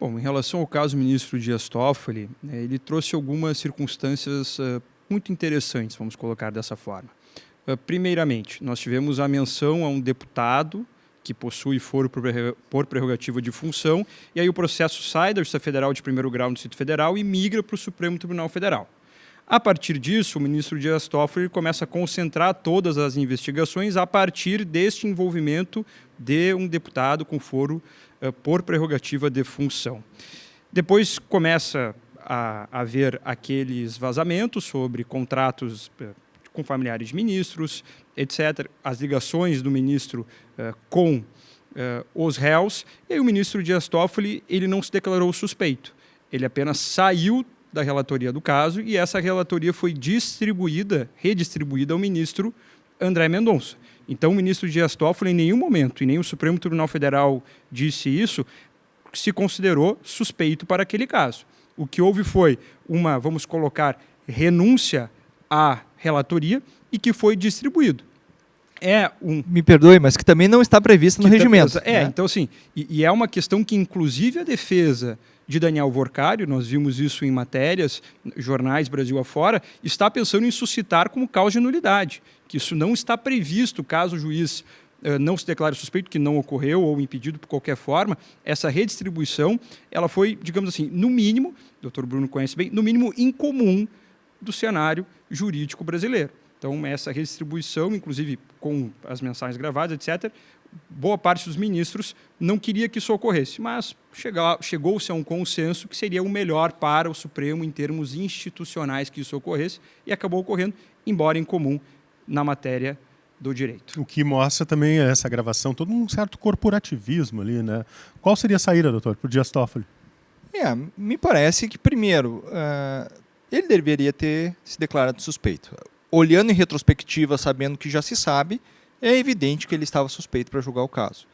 Bom, em relação ao caso do ministro Dias Toffoli, ele trouxe algumas circunstâncias muito interessantes, vamos colocar dessa forma. Primeiramente, nós tivemos a menção a um deputado que possui foro por prerrogativa de função, e aí o processo sai da Justiça Federal de primeiro grau no Distrito Federal e migra para o Supremo Tribunal Federal. A partir disso, o ministro Dias Toffoli começa a concentrar todas as investigações a partir deste envolvimento de um deputado com foro por prerrogativa de função. Depois começa a haver aqueles vazamentos sobre contratos com familiares de ministros, etc., as ligações do ministro com os réus, e aí o ministro Dias Toffoli ele não se declarou suspeito, ele apenas saiu da relatoria do caso e essa relatoria foi redistribuída ao ministro André Mendonça. Então o ministro Dias Toffoli em nenhum momento, e nem o Supremo Tribunal Federal disse isso, se considerou suspeito para aquele caso. O que houve foi uma, vamos colocar, renúncia à relatoria e que foi distribuído. Me perdoe, mas que também não está previsto no regimento. Né? Então assim, e é uma questão que inclusive a defesa de Daniel Vorcário, nós vimos isso em matérias, jornais Brasil afora, está pensando em suscitar como causa de nulidade, que isso não está previsto caso o juiz não se declare suspeito, que não ocorreu ou impedido por qualquer forma. Essa redistribuição, ela foi, digamos assim, no mínimo, o doutor Bruno conhece bem, no mínimo incomum do cenário jurídico brasileiro. Então, essa redistribuição, inclusive com as mensagens gravadas, etc., boa parte dos ministros não queria que isso ocorresse, mas chegou-se a um consenso que seria o melhor para o Supremo em termos institucionais que isso ocorresse, e acabou ocorrendo, embora incomum na matéria do direito. O que mostra também essa gravação, todo um certo corporativismo ali, né? Qual seria a saída, doutor, para o Dias Toffoli? Me parece que, primeiro, ele deveria ter se declarado suspeito. Olhando em retrospectiva, sabendo que já se sabe, é evidente que ele estava suspeito para julgar o caso.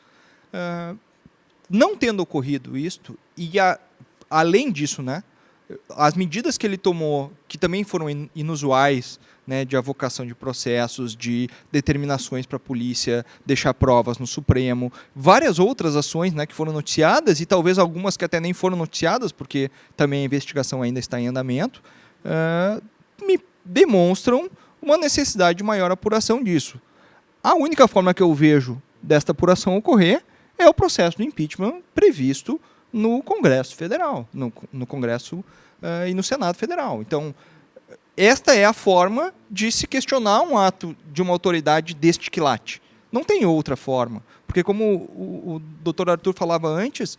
Não tendo ocorrido isto, e além disso, né, as medidas que ele tomou, que também foram inusuais, né, de avocação de processos, de determinações para a polícia deixar provas no Supremo, várias outras ações, né, que foram noticiadas, e talvez algumas que até nem foram noticiadas, porque também a investigação ainda está em andamento, me demonstram uma necessidade de maior apuração disso. A única forma que eu vejo desta apuração ocorrer é o processo do impeachment previsto no Congresso Federal, no Congresso e no Senado Federal. Então, esta é a forma de se questionar um ato de uma autoridade deste quilate. Não tem outra forma, porque como o doutor Arthur falava antes,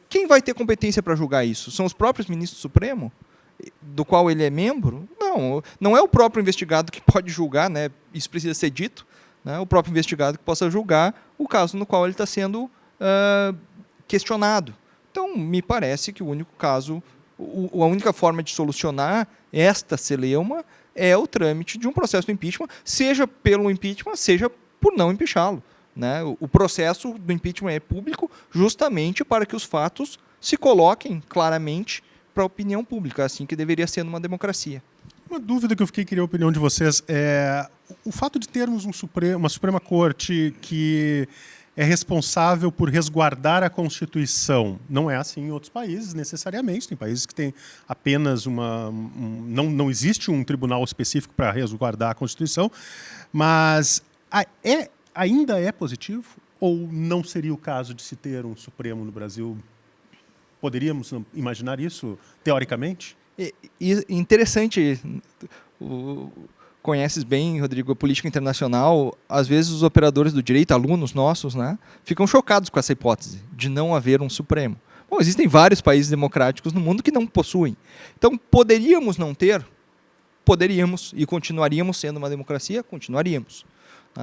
quem vai ter competência para julgar isso? São os próprios ministros do Supremo, do qual ele é membro? Não é o próprio investigado que pode julgar, né? Isso precisa ser dito, né? O próprio investigado que possa julgar o caso no qual ele está sendo questionado. Então, me parece que o único caso, a única forma de solucionar esta celeuma é o trâmite de um processo de impeachment, seja pelo impeachment, seja por não impeachá-lo, né? O processo do impeachment é público justamente para que os fatos se coloquem claramente para a opinião pública, assim que deveria ser numa democracia. Uma dúvida que eu queria a opinião de vocês é o fato de termos uma Suprema Corte que é responsável por resguardar a Constituição. Não é assim em outros países, necessariamente. Tem países que têm apenas não existe um tribunal específico para resguardar a Constituição, mas ainda é positivo ou não seria o caso de se ter um Supremo no Brasil? Poderíamos imaginar isso, teoricamente? Interessante. Conheces bem, Rodrigo, a política internacional. Às vezes os operadores do direito, alunos nossos, né, ficam chocados com essa hipótese de não haver um Supremo. Bom, existem vários países democráticos no mundo que não possuem. Então, poderíamos não ter? Poderíamos. E continuaríamos sendo uma democracia? Continuaríamos.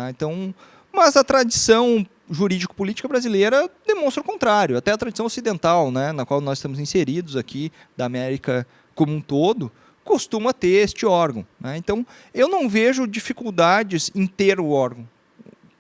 Então, mas a tradição jurídico-política brasileira demonstra o contrário. Até a tradição ocidental, né, na qual nós estamos inseridos aqui, da América como um todo, costuma ter este órgão, né? Então, eu não vejo dificuldades em ter o órgão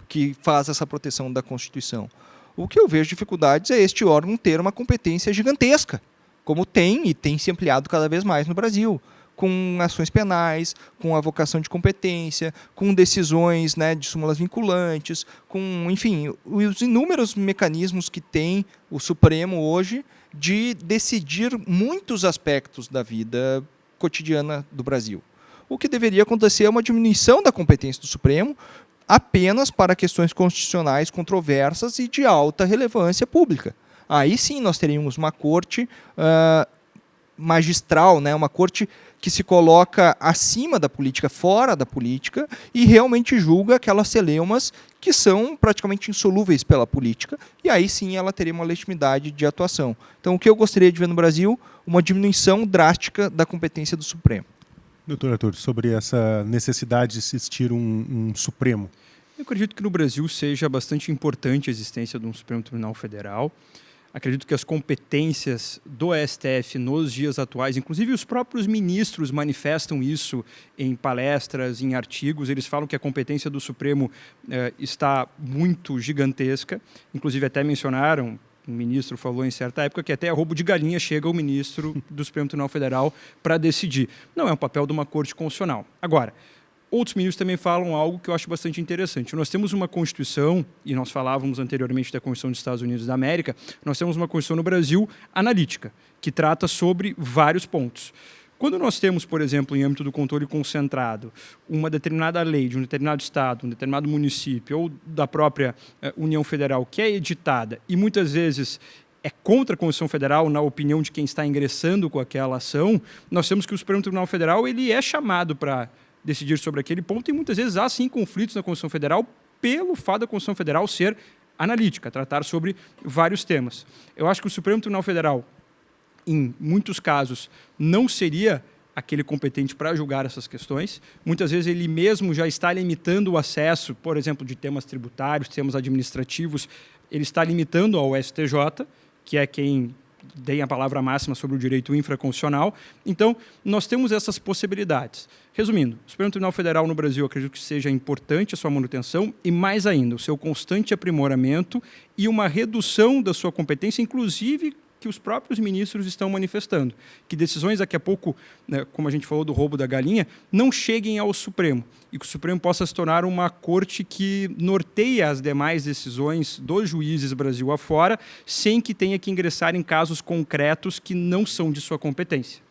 que faz essa proteção da Constituição. O que eu vejo dificuldades é este órgão ter uma competência gigantesca, como tem e tem se ampliado cada vez mais no Brasil, com ações penais, com avocação de competência, com decisões, né, de súmulas vinculantes, com, enfim, os inúmeros mecanismos que tem o Supremo hoje de decidir muitos aspectos da vida cotidiana do Brasil. O que deveria acontecer é uma diminuição da competência do Supremo apenas para questões constitucionais controversas e de alta relevância pública. Aí sim nós teríamos uma corte magistral, né? Uma corte que se coloca acima da política, fora da política, e realmente julga aquelas celeumas que são praticamente insolúveis pela política, e aí sim ela teria uma legitimidade de atuação. Então o que eu gostaria de ver no Brasil? Uma diminuição drástica da competência do Supremo. Doutor Arthur, sobre essa necessidade de existir um Supremo. Eu acredito que no Brasil seja bastante importante a existência de um Supremo Tribunal Federal. Acredito que as competências do STF nos dias atuais, inclusive os próprios ministros manifestam isso em palestras, em artigos, eles falam que a competência do Supremo está muito gigantesca, inclusive até mencionaram, um ministro falou em certa época que até roubo de galinha chega o ministro do Supremo Tribunal Federal para decidir. Não é um papel de uma corte constitucional. Agora, outros ministros também falam algo que eu acho bastante interessante. Nós temos uma Constituição, e nós falávamos anteriormente da Constituição dos Estados Unidos da América, nós temos uma Constituição no Brasil analítica, que trata sobre vários pontos. Quando nós temos, por exemplo, em âmbito do controle concentrado, uma determinada lei de um determinado estado, um determinado município ou da própria União Federal que é editada e muitas vezes é contra a Constituição Federal, na opinião de quem está ingressando com aquela ação, nós temos que o Supremo Tribunal Federal ele é chamado para decidir sobre aquele ponto e muitas vezes há sim conflitos na Constituição Federal pelo fato da Constituição Federal ser analítica, tratar sobre vários temas. Eu acho que o Supremo Tribunal Federal, em muitos casos, não seria aquele competente para julgar essas questões. Muitas vezes ele mesmo já está limitando o acesso, por exemplo, de temas tributários, temas administrativos, ele está limitando ao STJ, que é quem tem a palavra máxima sobre o direito infraconstitucional. Então, nós temos essas possibilidades. Resumindo, o Supremo Tribunal Federal no Brasil, eu acredito que seja importante a sua manutenção e, mais ainda, o seu constante aprimoramento e uma redução da sua competência, inclusive que os próprios ministros estão manifestando. Que decisões daqui a pouco, né, como a gente falou do roubo da galinha, não cheguem ao Supremo e que o Supremo possa se tornar uma corte que norteia as demais decisões dos juízes Brasil afora, sem que tenha que ingressar em casos concretos que não são de sua competência.